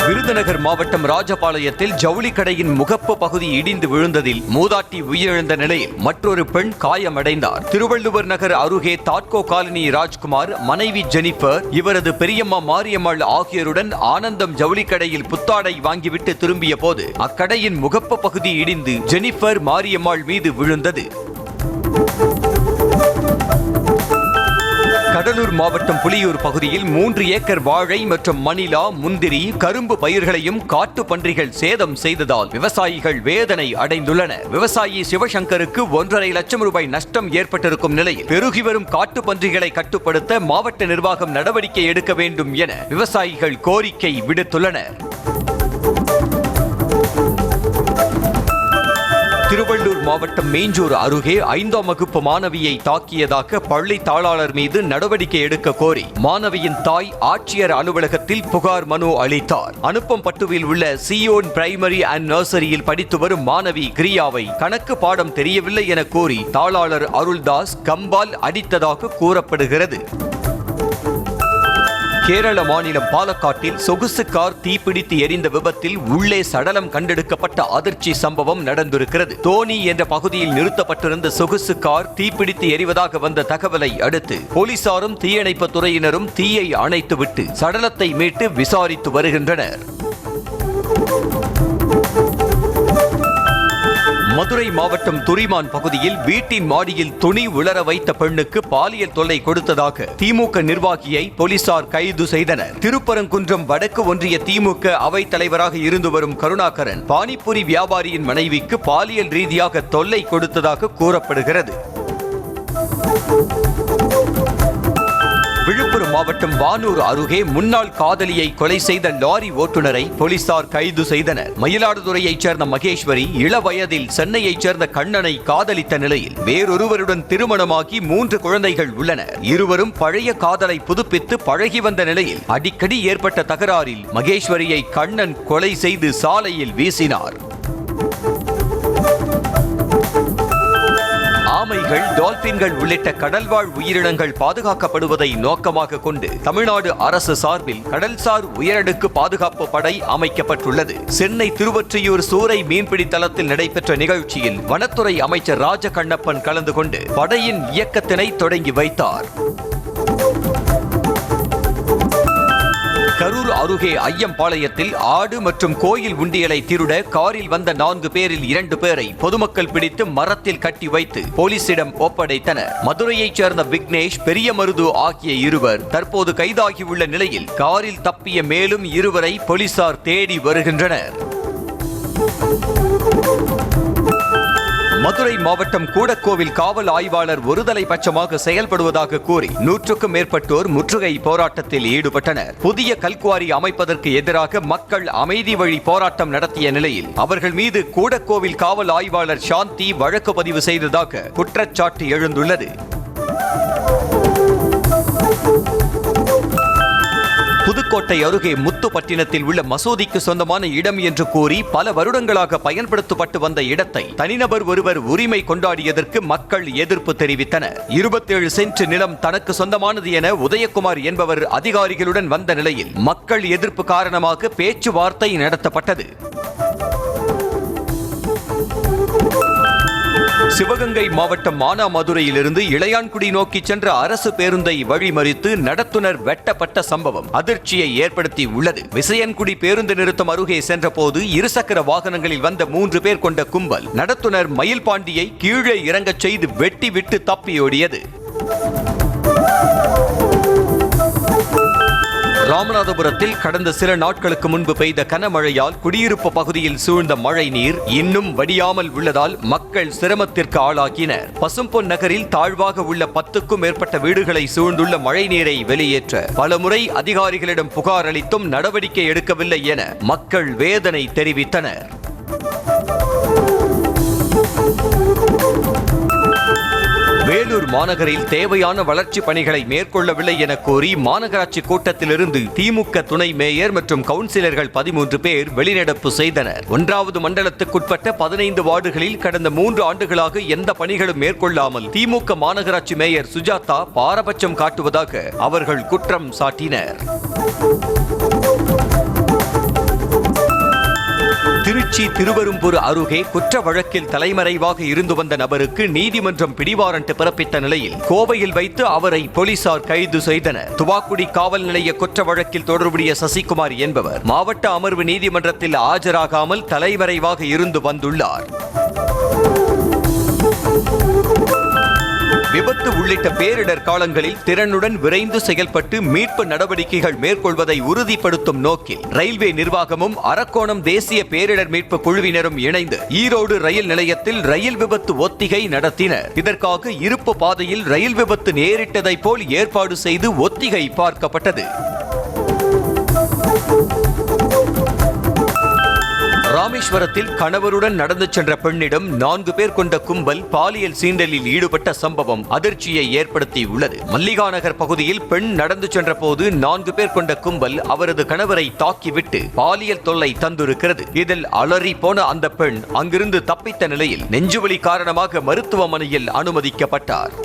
விருதுநகர் மாவட்டம் ராஜபாளையத்தில் ஜவுளி கடையின் முகப்பு பகுதி இடிந்து விழுந்ததில் மூதாட்டி உயிரிழந்த நிலையில் மற்றொரு பெண் காயமடைந்தார். திருவள்ளுவர் நகர் அருகே தாட்கோ காலனி ராஜ்குமார், மனைவி ஜெனிஃபர், இவரது பெரியம்மா மாரியம்மாள் ஆகியோருடன் ஆனந்தம் ஜவுளி கடையில் புத்தாடை வாங்கிவிட்டு திரும்பிய போது அக்கடையின் முகப்பு பகுதி இடிந்து ஜெனிஃபர், மாரியம்மாள் மீது விழுந்தது. கடலூர் மாவட்டம் புலியூர் பகுதியில் 3 ஏக்கர் வாழை மற்றும் மணிலா, முந்திரி, கரும்பு பயிர்களையும் காட்டு பன்றிகள் சேதம் செய்ததால் விவசாயிகள் வேதனை அடைந்துள்ளனர். விவசாயி சிவசங்கருக்கு 1.5 லட்சம் ரூபாய் நஷ்டம் ஏற்பட்டிருக்கும் நிலையில் பெருகி வரும் காட்டு பன்றிகளை கட்டுப்படுத்த மாவட்ட நிர்வாகம் நடவடிக்கை எடுக்க வேண்டும் என விவசாயிகள் கோரிக்கை விடுத்துள்ளனர். திருவள்ளூர் மாவட்டம் மேஞ்சூர் அருகே 5ஆம் வகுப்பு மாணவியை தாக்கியதாக பள்ளி தாளாளர் மீது நடவடிக்கை எடுக்க கோரி மாணவியின் தாய் ஆட்சியர் அலுவலகத்தில் புகார் மனு அளித்தார். அனுப்பம்பட்டுவில் உள்ள சியோன் பிரைமரி அண்ட் நர்சரியில் படித்து வரும் மாணவி கிரியாவை கணக்கு பாடம் தெரியவில்லை என கூறி தாளாளர் அருள்தாஸ் கம்பால் அடித்ததாக கூறப்படுகிறது. கேரள மாநிலம் பாலக்காட்டில் சொகுசு கார் தீப்பிடித்து எரிந்த விபத்தில் உள்ளே சடலம் கண்டெடுக்கப்பட்ட அதிர்ச்சி சம்பவம் நடந்திருக்கிறது. தோனி என்ற பகுதியில் நிறுத்தப்பட்டிருந்த சொகுசு கார் தீப்பிடித்து எரிவதாக வந்த தகவலை அடுத்து போலீசாரும் தீயணைப்பு துறையினரும் தீயை அணைத்துவிட்டு சடலத்தை மீட்டு விசாரித்து வருகின்றனர். மதுரை மாவட்டம் துரிமான் பகுதியில் வீட்டின் மாடியில் துணி உலர வைத்த பெண்ணுக்கு பாலியல் தொல்லை கொடுத்ததாக திமுக நிர்வாகியை போலீசார் கைது செய்தனர். திருப்பரங்குன்றம் வடக்கு ஒன்றிய திமுக அவைத் தலைவராக இருந்து வரும் கருணாகரன் பானிபூரி வியாபாரியின் மனைவிக்கு பாலியல் ரீதியாக தொல்லை கொடுத்ததாக கூறப்படுகிறது. விழுப்புரம் மாவட்டம் வானூர் அருகே முன்னாள் காதலியை கொலை செய்த லாரி ஓட்டுநரை போலீசார் கைது செய்தனர். மயிலாடுதுறையைச் சேர்ந்த மகேஸ்வரி இளவயதில் சென்னையைச் சேர்ந்த கண்ணனை காதலித்த நிலையில் வேறொருவருடன் திருமணமாகி 3 குழந்தைகள் உள்ளனர். இருவரும் பழைய காதலை புதுப்பித்து பழகி வந்த நிலையில் அடிக்கடி ஏற்பட்ட தகராறில் மகேஸ்வரியை கண்ணன் கொலை செய்து சாலையில் வீசினார். ஆமைகள், டால்பின்கள் உள்ளிட்ட கடல்வாழ் உயிரினங்கள் பாதுகாக்கப்படுவதை நோக்கமாக கொண்டு தமிழ்நாடு அரசு சார்பில் கடல்சார் உயரடுக்கு பாதுகாப்பு படை அமைக்கப்பட்டுள்ளது. சென்னை திருவொற்றியூர் சூறை மீன்பிடி தளத்தில் நடைபெற்ற நிகழ்ச்சியில் வனத்துறை அமைச்சர் ராஜகண்ணப்பன் கலந்து கொண்டு படையின் இயக்கத்தினை தொடங்கி வைத்தார். கரூர் அருகே ஐயம்பாளையத்தில் ஆடு மற்றும் கோயில் உண்டியலை திருட காரில் வந்த 4 பேரில் 2 பேரை பொதுமக்கள் பிடித்து மரத்தில் கட்டி வைத்து போலீசிடம் ஒப்படைத்தனர். மதுரையைச் சேர்ந்த விக்னேஷ், பெரியமருது ஆகிய இருவர் தற்போது கைதாகியுள்ள நிலையில் காரில் தப்பிய மேலும் 2 பேரை போலீசார் தேடி வருகின்றனர். மதுரை மாவட்டம் கூடக்கோவில் காவல் ஆய்வாளர் ஒருதலை பட்சமாக செயல்படுவதாக கூறி 100க்கும் மேற்பட்டோர் முற்றுகை போராட்டத்தில் ஈடுபட்டனர். புதிய கல்குவாரி அமைப்பதற்கு எதிராக மக்கள் அமைதி வழி போராட்டம் நடத்திய நிலையில் அவர்கள் மீது கூடக்கோவில் காவல் ஆய்வாளர் சாந்தி வழக்கு பதிவு செய்ததாக குற்றச்சாட்டு எழுந்துள்ளது. புதுக்கோட்டை அருகே முத்துப்பட்டினத்தில் உள்ள மசூதிக்கு சொந்தமான இடம் என்று கூறி பல வருடங்களாக பயன்படுத்தப்பட்டு வந்த இடத்தை தனிநபர் ஒருவர் உரிமை கொண்டாடியதற்கு மக்கள் எதிர்ப்பு தெரிவித்தனர். 27 சென்ட் நிலம் தனக்கு சொந்தமானது என உதயகுமார் என்பவர் அதிகாரிகளுடன் வந்த நிலையில் மக்கள் எதிர்ப்பு காரணமாக பேச்சுவார்த்தை நடத்தப்பட்டது. சிவகங்கை மாவட்டம் மானாமதுரையிலிருந்து இளையான்குடி நோக்கி சென்ற அரசு பேருந்தை வழிமறித்து நடத்துனர் வெட்டப்பட்ட சம்பவம் அதிர்ச்சியை ஏற்படுத்தி உள்ளது. விசயன்குடி பேருந்து நிறுத்தம் அருகே சென்றபோது இருசக்கர வாகனங்களில் வந்த 3 பேர் கொண்ட கும்பல் நடத்துனர் மயில்பாண்டியை கீழே இறங்கச் செய்து வெட்டி விட்டு தப்பியோடியது. ராமநாதபுரத்தில் கடந்த சில நாட்களுக்கு முன்பு பெய்த கனமழையால் குடியிருப்பு பகுதியில் சூழ்ந்த மழை நீர் இன்னும் வடியாமல் உள்ளதால் மக்கள் சிரமத்திற்கு ஆளாகினர். பசும்பொன் நகரில் தாழ்வாக உள்ள 10க்கும் மேற்பட்ட வீடுகளை சூழ்ந்துள்ள மழை நீரை வெளியேற்ற பலமுறை அதிகாரிகளிடம் புகார் அளித்தும் நடவடிக்கை எடுக்கவில்லை என மக்கள் வேதனை தெரிவித்தனர். வேலூர் மாநகரில் தேவையான வளர்ச்சி பணிகளை மேற்கொள்ளவில்லை என கோரி மாநகராட்சி கூட்டத்திலிருந்து திமுக துணை மேயர் மற்றும் கவுன்சிலர்கள் 13 பேர் வெளிநடப்பு செய்தனர். 1வது மண்டலத்துக்குட்பட்ட 15 வார்டுகளில் கடந்த 3 ஆண்டுகளாக எந்த பணிகளும் மேற்கொள்ளாமல் திமுக மாநகராட்சி மேயர் சுஜாதா பாரபட்சம் காட்டுவதாக அவர்கள் குற்றம் சாட்டினர். திருச்சி திருவெரும்பூர் அருகே குற்ற வழக்கில் தலைமறைவாக இருந்து வந்த நபருக்கு நீதிமன்றம் பிடிவாரண்ட் பிறப்பித்த நிலையில் கோவையில் வைத்து அவரை போலீசார் கைது செய்தனர். துவாக்குடி காவல் நிலைய குற்ற வழக்கில் தொடர்புடைய சசிகுமார் என்பவர் மாவட்ட அமர்வு நீதிமன்றத்தில் ஆஜராகாமல் தலைமறைவாக இருந்து வந்துள்ளார். விபத்து உள்ளிட்ட பேரிடர் காலங்களில் திறனுடன் விரைந்து செயல்பட்டு மீட்பு நடவடிக்கைகள் மேற்கொள்வதை உறுதிப்படுத்தும் நோக்கில் ரயில்வே நிர்வாகமும் அரக்கோணம் தேசிய பேரிடர் மீட்பு குழுவினரும் இணைந்து ஈரோடு ரயில் நிலையத்தில் ரயில் விபத்து ஒத்திகை நடத்தினர். இதற்காக இருப்பு பாதையில் ரயில் விபத்து நேரிட்டதை போல் ஏற்பாடு செய்து ஒத்திகை பார்க்கப்பட்டது. ராமேஸ்வரத்தில் கணவருடன் நடந்து சென்ற பெண்ணிடம் 4 பேர் கொண்ட கும்பல் பாலியல் சீண்டலில் ஈடுபட்ட சம்பவம் அதிர்ச்சியை ஏற்படுத்தியுள்ளது. மல்லிகா நகர் பகுதியில் பெண் நடந்து சென்ற போது 4 பேர் கொண்ட கும்பல் அவரது கணவரை தாக்கிவிட்டு பாலியல் தொல்லை தந்திருக்கிறது. இதில் அலறி போன அந்த பெண் அங்கிருந்து தப்பித்த நிலையில் நெஞ்சுவலி காரணமாக மருத்துவமனையில் அனுமதிக்கப்பட்டார்.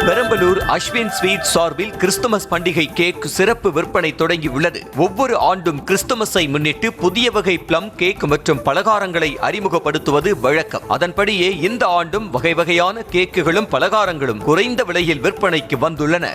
பெரம்பலூர் அஸ்வின் ஸ்வீட் சார்பில் கிறிஸ்துமஸ் பண்டிகை கேக் சிறப்பு விற்பனை தொடங்கியுள்ளது. ஒவ்வொரு ஆண்டும் கிறிஸ்துமஸை முன்னிட்டு புதிய வகை பிளம் கேக் மற்றும் பலகாரங்களை அறிமுகப்படுத்துவது வழக்கம். அதன்படியே இந்த ஆண்டும் வகை வகையான கேக்குகளும் பலகாரங்களும் குறைந்த விலையில் விற்பனைக்கு வந்துள்ளன.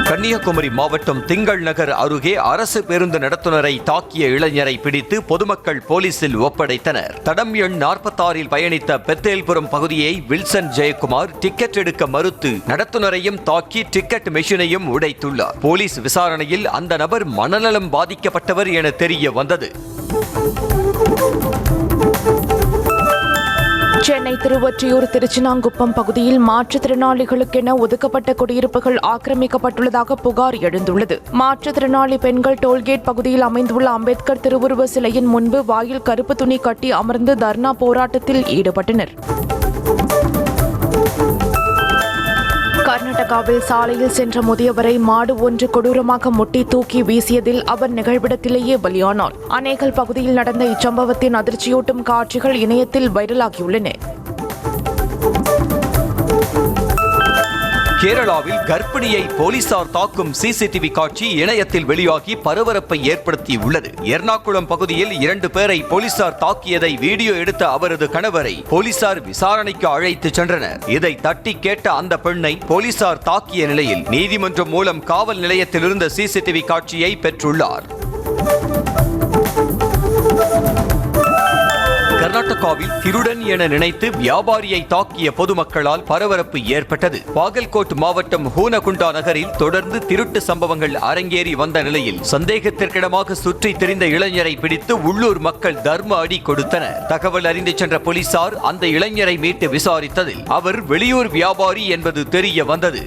கன்னியாகுமரி மாவட்டம் திங்கள் நகர் அருகே அரசு பேருந்து நடத்துனரை தாக்கிய இளைஞரை பிடித்து பொதுமக்கள் போலீசில் ஒப்படைத்தனர். தடம் எண் 46இல் பயணித்த பெத்தேல்புரம் பகுதியை வில்சன் ஜெயக்குமார் டிக்கெட் எடுக்க மறுத்து நடத்துனரையும் தாக்கி டிக்கெட் மெஷினையும் உடைத்துள்ளார். போலீஸ் விசாரணையில் அந்த நபர் மனநலம் பாதிக்கப்பட்டவர் என தெரிய வந்தது. சென்னை திருவொற்றியூர் திருச்சினாங்குப்பம் பகுதியில் மாற்றுத்திறனாளிகளுக்கென ஒதுக்கப்பட்ட குடியிருப்புகள் ஆக்கிரமிக்கப்பட்டுள்ளதாக புகார் எழுந்துள்ளது. மாற்றுத்திறனாளி பெண்கள் டோல்கேட் பகுதியில் அமைந்துள்ள அம்பேத்கர் திருவுருவ சிலையின் முன்பு வாயில் கருப்பு துணி கட்டி அமர்ந்து தர்ணா போராட்டத்தில் ஈடுபட்டனர். கர்நாடகாவில் சாலையில் சென்ற முதியவரை மாடு ஒன்று கொடூரமாக முட்டி தூக்கி வீசியதில் அவர் நிகழ்விடத்திலேயே பலியானார். அணைக்கல் பகுதியில் நடந்த இச்சம்பவத்தின் அதிர்ச்சியூட்டும் காட்சிகள் இணையத்தில் வைரலாகியுள்ளன. கேரளாவில் கர்ப்பிணியை போலீசார் தாக்கும் சிசிடிவி காட்சி இணையத்தில் வெளியாகி பரபரப்பை ஏற்படுத்தியுள்ளது. எர்ணாகுளம் பகுதியில் 2 பேரை போலீசார் தாக்கியதை வீடியோ எடுத்த அவரது கணவரை போலீசார் விசாரணைக்கு அழைத்து சென்றனர். இதை தட்டி கேட்ட அந்த பெண்ணை போலீசார் தாக்கிய நிலையில் நீதிமன்றம் மூலம் காவல் நிலையத்தில் இருந்த சிசிடிவி காட்சியை பெற்றுள்ளார். கர்நாடகாவில் திருடன் என நினைத்து வியாபாரியை தாக்கிய பொதுமக்களால் பரபரப்பு ஏற்பட்டது. பாகல்கோட் மாவட்டம் ஹூனகுண்டா நகரில் தொடர்ந்து திருட்டு சம்பவங்கள் அரங்கேறி வந்த நிலையில் சந்தேகத்திற்கிடமாக சுற்றி திரிந்த இளைஞரை பிடித்து உள்ளூர் மக்கள் தர்ம அடி கொடுத்தனர். தகவல் அறிந்து சென்ற போலீசார் அந்த இளைஞரை மீட்டு விசாரித்ததில் அவர் வெளியூர் வியாபாரி என்பது தெரிய வந்தது.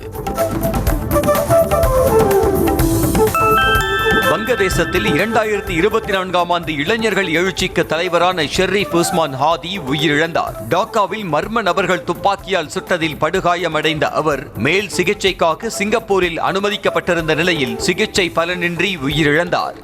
வங்கதேசத்தில் 2024ஆம் ஆண்டு இளைஞர்கள் எழுச்சிக்கு தலைவரான ஷெரீப் உஸ்மான் ஹாதி உயிரிழந்தார். டாக்காவில் மர்ம நபர்கள் துப்பாக்கியால் சுட்டதில் படுகாயமடைந்த அவர் மேல் சிகிச்சைக்காக சிங்கப்பூரில் அனுமதிக்கப்பட்டிருந்த நிலையில் சிகிச்சை பலனின்றி உயிரிழந்தார்.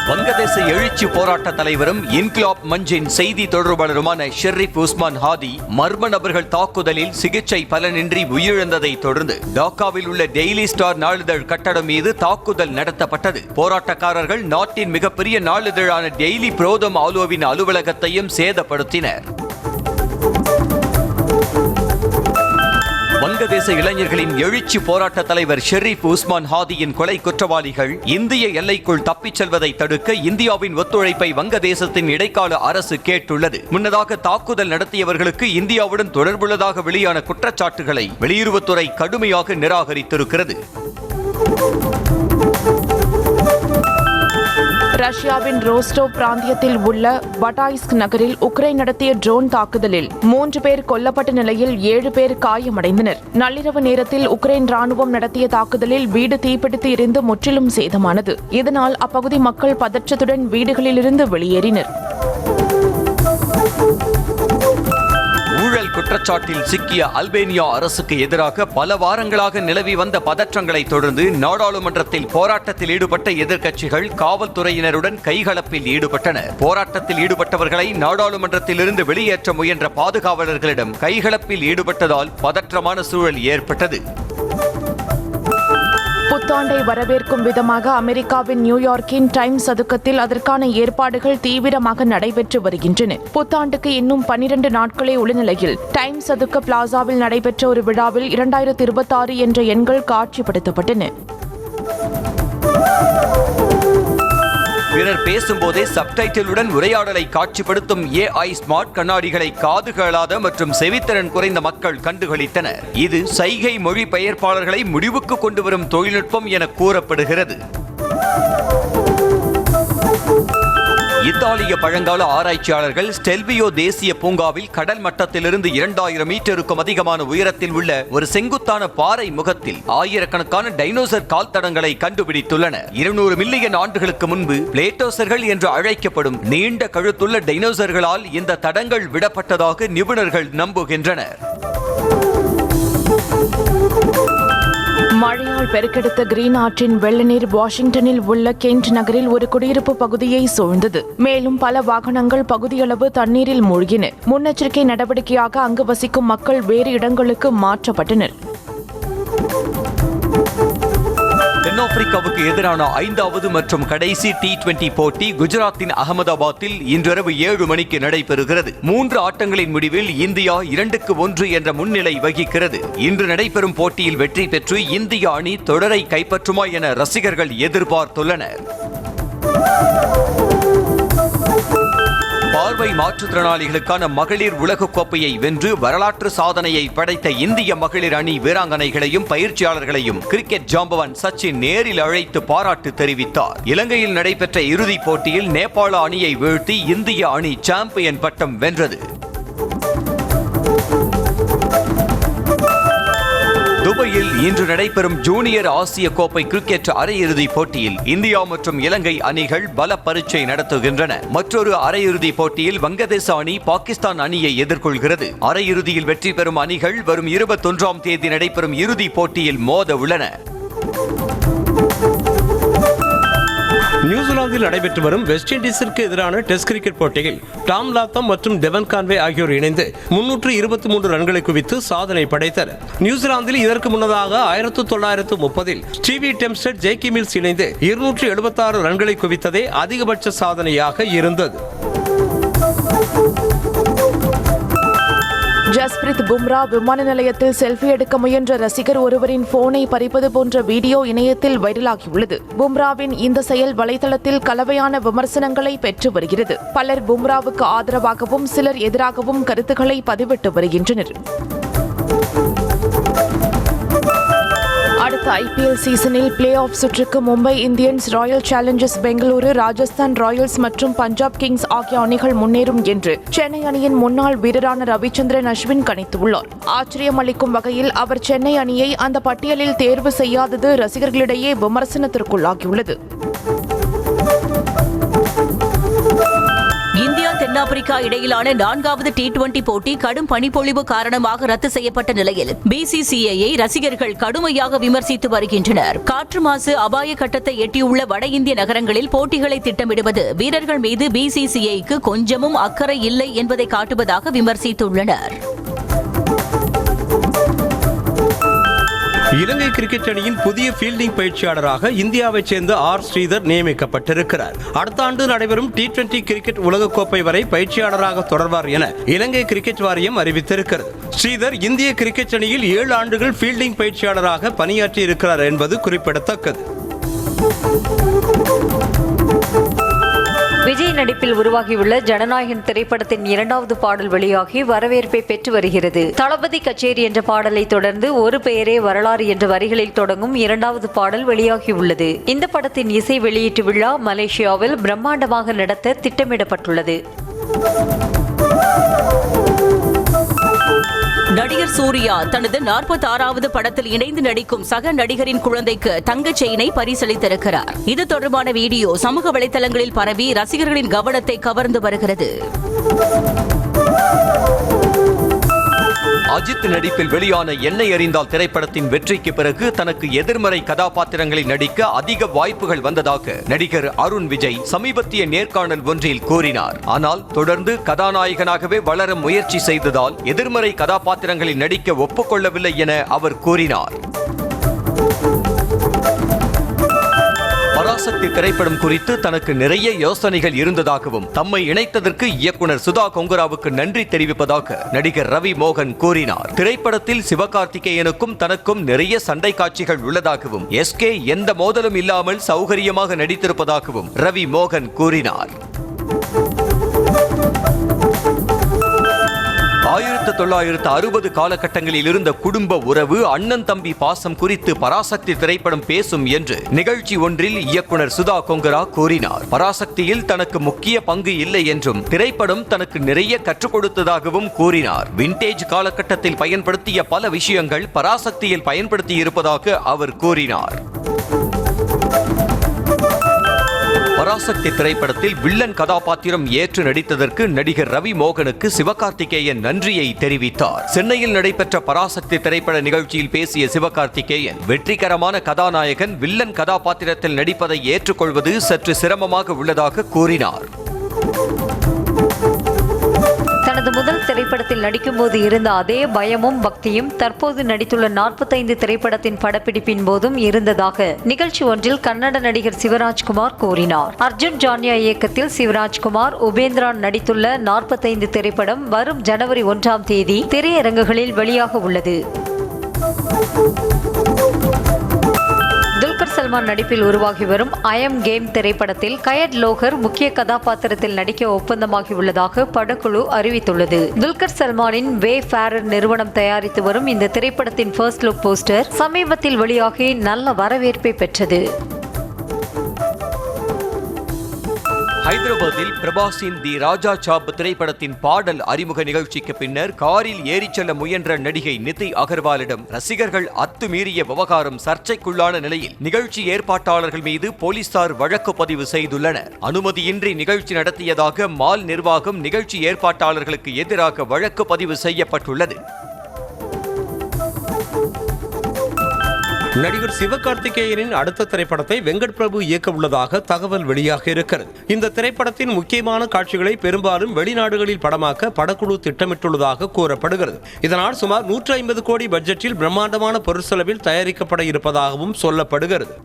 வங்கதேச எழுச்சி போராட்ட தலைவரும் இன்கிலாப் மஞ்சின் செய்தி தொடர்பாளருமான ஷெரீப் உஸ்மான் ஹாதி மர்ம நபர்கள் தாக்குதலில் சிகிச்சை பலனின்றி உயிரிழந்ததை தொடர்ந்து டாக்காவில் உள்ள டெய்லி ஸ்டார் நாளிதழ் கட்டடம் மீது தாக்குதல் நடத்தப்பட்டது. போராட்டக்காரர்கள் நாட்டின் மிகப்பெரிய நாளிதழான டெய்லி புரோதம் ஆலோவின் அலுவலகத்தையும் சேதப்படுத்தினர். வங்கதேச இளைஞர்களின் எழுச்சி போராட்ட தலைவர் ஷெரீப் உஸ்மான் ஹாதியின் கொலை குற்றவாளிகள் இந்திய எல்லைக்குள் தப்பிச் செல்வதை தடுக்க இந்தியாவின் ஒத்துழைப்பை வங்கதேசத்தின் இடைக்கால அரசு கேட்டுள்ளது. முன்னதாக தாக்குதல் நடத்தியவர்களுக்கு இந்தியாவுடன் தொடர்புள்ளதாக வெளியான குற்றச்சாட்டுகளை வெளியுறவுத்துறை கடுமையாக நிராகரித்திருக்கிறது. ரஷ்யாவின் ரோஸ்டோவ் பிராந்தியத்தில் உள்ள பட்டாய்ஸ்க் நகரில் உக்ரைன் நடத்திய ட்ரோன் தாக்குதலில் 3 பேர் கொல்லப்பட்ட நிலையில் 7 பேர் காயமடைந்தனர். நள்ளிரவு நேரத்தில் உக்ரைன் ராணுவம் நடத்திய தாக்குதலில் வீடு தீப்பிடித்து எரிந்து முற்றிலும் சேதமானது. இதனால் அப்பகுதி மக்கள் பதற்றத்துடன் வீடுகளிலிருந்து வெளியேறினர். ஊழல் குற்றச்சாட்டில் சிக்கிய அல்பேனியா அரசுக்கு எதிராக பல வாரங்களாக நிலவி வந்த பதற்றங்களை தொடர்ந்து நாடாளுமன்றத்தில் போராட்டத்தில் ஈடுபட்ட எதிர்க்கட்சிகள் காவல்துறையினருடன் கைகலப்பில் ஈடுபட்டனர். போராட்டத்தில் ஈடுபட்டவர்களை நாடாளுமன்றத்தில் இருந்து வெளியேற்ற முயன்ற பாதுகாவலர்களிடம் கைகலப்பில் ஈடுபட்டதால் பதற்றமான சூழல் ஏற்பட்டது. புத்தாண்டை வரவேற்கும் விதமாக அமெரிக்காவின் நியூயார்க்கின் டைம்ஸ் சதுக்கத்தில் அதற்கான ஏற்பாடுகள் தீவிரமாக நடைபெற்று வருகின்றன. புத்தாண்டுக்கு இன்னும் 12 நாட்களே உள்ள நிலையில் டைம்ஸ் சதுக்க பிளாசாவில் நடைபெற்ற ஒரு விழாவில் 2026 என்ற எண்கள் காட்சிப்படுத்தப்பட்டன. பிறர் பேசும்போதே சப்டைட்டிலுடன் உரையாடலை காட்சிப்படுத்தும் AI ஸ்மார்ட் கண்ணாடிகளை காது கேளாத மற்றும் செவித்திறன் குறைந்த மக்கள் கண்டுகளித்தனர். இது சைகை மொழி பெயர்ப்பாளர்களை முடிவுக்கு கொண்டு வரும் தொழில்நுட்பம் என கூறப்படுகிறது. இத்தாலிய பழங்கால ஆராய்ச்சியாளர்கள் ஸ்டெல்வியோ தேசிய பூங்காவில் கடல் மட்டத்திலிருந்து 2000 மீட்டருக்கும் அதிகமான உயரத்தில் உள்ள ஒரு செங்குத்தான பாறை முகத்தில் ஆயிரக்கணக்கான டைனோசர் கால் தடங்களை கண்டுபிடித்துள்ளனர். 200 மில்லியன் ஆண்டுகளுக்கு முன்பு பிளேட்டோசர்கள் என்று அழைக்கப்படும் நீண்ட கழுத்துள்ள டைனோசர்களால் இந்த தடங்கள் விடப்பட்டதாக நிபுணர்கள் நம்புகின்றனர். மழையால் பெருக்கெடுத்த கிரீன் ஆற்றின் வெள்ள நீர் வாஷிங்டனில் உள்ள கென்ட் நகரில் ஒரு குடியிருப்பு பகுதியை சூழ்ந்தது. மேலும் பல வாகனங்கள் பகுதியளவு தண்ணீரில் மூழ்கின. முன்னெச்சரிக்கை நடவடிக்கையாக அங்கு வசிக்கும் மக்கள் வேறு இடங்களுக்கு மாற்றப்பட்டனர். தென்னாப்பிரிக்காவுக்கு எதிரான 5வது மற்றும் கடைசி T20 போட்டி குஜராத்தின் அகமதாபாத்தில் இன்றிரவு 7 மணிக்கு நடைபெறுகிறது. 3 ஆட்டங்களின் முடிவில் இந்தியா 2-1 என்ற முன்னிலை வகிக்கிறது. இன்று நடைபெறும் போட்டியில் வெற்றி பெற்று இந்திய அணி தொடரை கைப்பற்றுமா என ரசிகர்கள் எதிர்பார்த்துள்ளனர். பார்வை மாற்றுத்திறனாளிகளுக்கான மகளிர் உலகக் கோப்பையை வென்று வரலாற்று சாதனையை படைத்த இந்திய மகளிர் அணி வீராங்கனைகளையும் பயிற்சியாளர்களையும் கிரிக்கெட் ஜாம்பவான் சச்சின் நேரில் அழைத்து பாராட்டு தெரிவித்தார். இலங்கையில் நடைபெற்ற இறுதிப் போட்டியில் நேபாள அணியை வீழ்த்தி இந்திய அணி சாம்பியன் பட்டம் வென்றது. துபாயில் இன்று நடைபெறும் ஜூனியர் ஆசிய கோப்பை கிரிக்கெட் அரையிறுதிப் போட்டியில் இந்தியா மற்றும் இலங்கை அணிகள் பல பரீட்சை நடத்துகின்றன. மற்றொரு அரையிறுதிப் போட்டியில் வங்கதேச அணி பாகிஸ்தான் அணியை எதிர்கொள்கிறது. அரையிறுதியில் வெற்றி பெறும் அணிகள் வரும் 21ஆம் தேதி நடைபெறும் இறுதிப் போட்டியில் மோத உள்ளன. நியூசிலாந்தில் நடைபெற்று வரும் வெஸ்ட் இண்டீஸிற்கு எதிரான டெஸ்ட் கிரிக்கெட் போட்டியில் டாம் லாத்தம் மற்றும் டெவன் கான்வே ஆகியோர் இணைந்து 323 ரன்களை குவித்து சாதனை படைத்தனர். நியூசிலாந்தில் இதற்கு முன்னதாக 1930இல் ஸ்டீவி டெம்ஸ்டட் ஜேக்கி மில்ஸ் இணைந்து 276 ரன்களை குவித்ததே அதிகபட்ச சாதனையாக இருந்தது. ஜஸ்பிரித் பும்ரா விமான நிலையத்தில் செல்ஃபி எடுக்க முயன்ற ரசிகர் ஒருவரின் போனை பறிப்பது போன்ற வீடியோ இணையத்தில் வைரலாகியுள்ளது. பும்ராவின் இந்த செயல் வலைதளத்தில் கலவையான விமர்சனங்களை பெற்று வருகிறது. பலர் பும்ராவுக்கு ஆதரவாகவும் சிலர் எதிராகவும் கருத்துக்களை பதிவிட்டு வருகின்றனர். அடுத்த ஐபிஎல் சீசனில் பிளே ஆஃப் சுற்றுக்கு Mumbai Indians, Royal Challengers Bengaluru, Rajasthan Royals மற்றும் பஞ்சாப் கிங்ஸ் ஆகிய அணிகள் முன்னேறும் என்று சென்னை அணியின் முன்னாள் வீரரான ரவிச்சந்திரன் அஸ்வின் கணித்துள்ளார். ஆச்சரியம் அளிக்கும் வகையில் அவர் சென்னை அணியை அந்த பட்டியலில் தேர்வு செய்யாதது ரசிகர்களிடையே விமர்சனத்திற்குள்ளாகியுள்ளது. இந்தியா தென்னாப்பிரிக்கா இடையிலான 4வது T20 போட்டி கடும் பனிப்பொழிவு காரணமாக ரத்து செய்யப்பட்ட நிலையில் BCCI-யை ரசிகர்கள் கடுமையாக விமர்சித்து வருகின்றனர். காற்று மாசு அபாய கட்டத்தை எட்டியுள்ள வட இந்திய நகரங்களில் போட்டிகளை திட்டமிடுவது வீரர்கள் மீது BCCI-க்கு கொஞ்சமும் அக்கறை இல்லை என்பதை காட்டுவதாக விமர்சித்துள்ளனர். இலங்கை கிரிக்கெட் அணியின் புதிய ஃபீல்டிங் பயிற்சியாளராக இந்தியாவைச் சேர்ந்த ஆர் ஸ்ரீதர் நியமிக்கப்பட்டிருக்கிறார். அடுத்த ஆண்டு நடைபெறும் T20 கிரிக்கெட் உலகக்கோப்பை வரை பயிற்சியாளராக தொடர்வார் என இலங்கை கிரிக்கெட் வாரியம் அறிவித்திருக்கிறது. ஸ்ரீதர் இந்திய கிரிக்கெட் அணியில் 7 ஆண்டுகள் ஃபீல்டிங் பயிற்சியாளராக பணியாற்றி இருக்கிறார் என்பது குறிப்பிடத்தக்கது. விஜய் நடிப்பில் உருவாகியுள்ள ஜனநாயகன் திரைப்படத்தின் 2வது பாடல் வெளியாகி வரவேற்பை பெற்று வருகிறது. தளபதி கச்சேரி என்ற பாடலை தொடர்ந்து ஒரு பெயரே வரலாறு என்ற வரிகளில் தொடங்கும் 2வது பாடல் வெளியாகியுள்ளது. இந்த படத்தின் இசை வெளியீட்டு விழா மலேசியாவில் பிரம்மாண்டமாக நடத்த திட்டமிடப்பட்டுள்ளது. நடிகர் சூர்யா தனது 46வது படத்தில் இணைந்து நடிக்கும் சக நடிகரின் குழந்தைக்கு தங்கச் செயினை பரிசளித்திருக்கிறார். இது தொடர்பான வீடியோ சமூக வலைதளங்களில் பரவி ரசிகர்களின் கவனத்தை கவர்ந்து வருகிறது. அஜித் நடிப்பில் வெளியான என்னை அறிந்தால் திரைப்படத்தின் வெற்றிக்கு பிறகு தனக்கு எதிர்மறை கதாபாத்திரங்களில் நடிக்க அதிக வாய்ப்புகள் வந்ததாக நடிகர் அருண் விஜய் சமீபத்திய நேர்காணல் ஒன்றில் கூறினார். ஆனால் தொடர்ந்து கதாநாயகனாகவே வளர முயற்சி செய்ததால் எதிர்மறை கதாபாத்திரங்களில் நடிக்க ஒப்புக்கொள்ளவில்லை என அவர் கூறினார். பராசக்தி திரைப்படம் குறித்து தனக்கு நிறைய யோசனைகள் இருந்ததாகவும் தம்மை இணைத்ததற்கு இயக்குனர் சுதா கொங்கராவுக்கு நன்றி தெரிவிப்பதாக நடிகர் ரவி மோகன் கூறினார். திரைப்படத்தில் சிவகார்த்திகேயனுக்கும் தனக்கும் நிறைய சண்டை காட்சிகள் உள்ளதாகவும் SK எந்த மோதலும் இல்லாமல் சௌகரியமாக நடித்திருப்பதாகவும் ரவி மோகன் கூறினார். 1960 காலகட்டங்களில் இருந்த குடும்ப உறவு, அண்ணன் தம்பி பாசம் குறித்து பராசக்தி திரைப்படம் பேசும் என்று நிகழ்ச்சி ஒன்றில் இயக்குனர் சுதா கொங்கரா கூறினார். பராசக்தியில் தனக்கு முக்கிய பங்கு இல்லை என்றும் திரைப்படம் தனக்கு நிறைய கற்றுக் கொடுத்ததாகவும் கூறினார். விண்டேஜ் காலகட்டத்தில் பயன்படுத்திய பல விஷயங்கள் பராசக்தியில் பயன்படுத்தி இருப்பதாக அவர் கூறினார். பராசக்தி திரைப்படத்தில் வில்லன் கதாபாத்திரம் ஏற்று நடித்ததற்கு நடிகர் ரவி மோகனுக்கு சிவகார்த்திகேயன் நன்றியை தெரிவித்தார். சென்னையில் நடைபெற்ற பராசக்தி திரைப்பட நிகழ்ச்சியில் பேசிய சிவகார்த்திகேயன், வெற்றிகரமான கதாநாயகன் வில்லன் கதாபாத்திரத்தில் நடிப்பதை ஏற்றுக்கொள்வது சற்று சிரமமாக உள்ளதாக கூறினார். தனது முதல் திரைப்படத்தில் நடிக்கும் போது இருந்த அதே பயமும் பக்தியும் தற்போது நடித்துள்ள 45 திரைப்படத்தின் படப்பிடிப்பின் போதும் இருந்ததாக நிகழ்ச்சி ஒன்றில் கன்னட நடிகர் சிவராஜ்குமார் கூறினார். அர்ஜுன் ஜான்யா இயக்கத்தில் சிவராஜ்குமார், உபேந்திரன் நடித்துள்ள 45 திரைப்படம் வரும் ஜனவரி 1ஆம் தேதி திரையரங்குகளில் வெளியாக உள்ளது. துல்கர் சல்மான் நடிப்பில் உருவாகி வரும் ஐ எம் கேம் திரைப்படத்தில் கயட் லோகர் முக்கிய கதாபாத்திரத்தில் நடிக்க ஒப்பந்தமாகியுள்ளதாக படக்குழு அறிவித்துள்ளது. துல்கர் சல்மானின் வே ஃபேரர் நிறுவனம் தயாரித்து வரும் இந்த திரைப்படத்தின் ஃபர்ஸ்ட் லுக் போஸ்டர் சமீபத்தில் வெளியாகி நல்ல வரவேற்பை பெற்றது. ஹைதராபாத்தில் பிரபாஸின் தி ராஜா சாப் திரைப்படத்தின் பாடல் அறிமுக நிகழ்ச்சிக்கு பின்னர் காரில் ஏறிச் செல்ல முயன்ற நடிகை நிதி அகர்வாலிடம் ரசிகர்கள் அத்துமீறிய விவகாரம் சர்ச்சைக்குள்ளான நிலையில் நிகழ்ச்சி ஏற்பாட்டாளர்கள் மீது போலீசார் வழக்கு பதிவு செய்துள்ளனர். அனுமதியின்றி நிகழ்ச்சி நடத்தியதாக மால் நிர்வாகம் நிகழ்ச்சி ஏற்பாட்டாளர்களுக்கு எதிராக வழக்கு பதிவு செய்யப்பட்டுள்ளது. நடிகர் சிவகார்த்திகேயனின் அடுத்த திரைப்படத்தை வெங்கட் பிரபு இயக்க உள்ளதாக தகவல் வெளியாக இருக்கிறது. இந்த திரைப்படத்தின் முக்கியமான காட்சிகளை பெரும்பாலும் வெளிநாடுகளில் படமாக்க படக்குழு திட்டமிட்டுள்ளதாக கூறப்படுகிறது. இதனால் சுமார் 150 கோடி பட்ஜெட்டில் பிரம்மாண்டமான பொருட்செலவில் தயாரிக்கப்பட இருப்பதாகவும் சொல்லப்படுகிறது.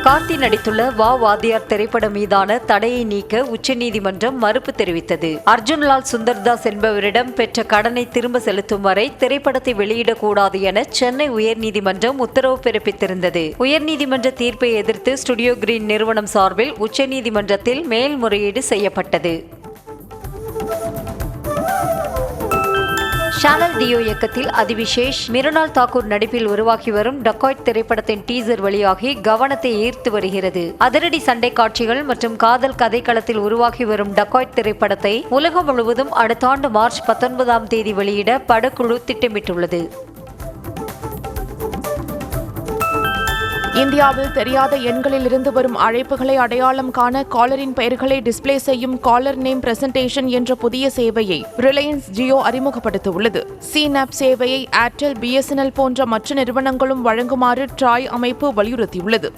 கார்த்தி நடித்துள்ள வா வாத்தியார் திரைப்படம் மீதான தடையை நீக்க உச்சநீதிமன்றம் மறுப்பு தெரிவித்தது. அர்ஜுன்லால் சுந்தர்தாஸ் என்பவரிடம் பெற்ற கடனை திரும்ப செலுத்தும் வரை திரைப்படத்தை வெளியிடக்கூடாது என சென்னை உயர்நீதிமன்றம் உத்தரவு பிறப்பித்திருந்தது. உயர்நீதிமன்ற தீர்ப்பை எதிர்த்து ஸ்டுடியோ கிரீன் நிறுவனம் சார்பில் உச்சநீதிமன்றத்தில் மேல்முறையீடு செய்யப்பட்டது. ஷானல் டியோ இயக்கத்தில் அதிவிசேஷ் மிருனால் தாக்கூர் நடிப்பில் உருவாகி வரும் டக்காய்ட் திரைப்படத்தின் டீசர் வெளியாகி கவனத்தை ஈர்த்து வருகிறது. அதிரடி சண்டை காட்சிகள் மற்றும் காதல் கதைக்களத்தில் உருவாகி வரும் டக்காய்ட் திரைப்படத்தை உலகம் முழுவதும் அடுத்த ஆண்டு மார்ச் 19ஆம் தேதி வெளியிட படக்குழு திட்டமிட்டுள்ளது. இந்தியாவில் தெரியாத எண்களில் இருந்து வரும் அழைப்புகளை அடையாளம் காண காலரின் பெயர்களை டிஸ்பிளே செய்யும் காலர் நேம் பிரசன்டேஷன் என்ற புதிய சேவையை ரிலையன்ஸ் ஜியோ அறிமுகப்படுத்தியுள்ளது. சிநாப் சேவையை ஏர்டெல், BSNL போன்ற மற்ற நிறுவனங்களும் வழங்குமாறு ட்ராய் அமைப்பு வலியுறுத்தியுள்ளது.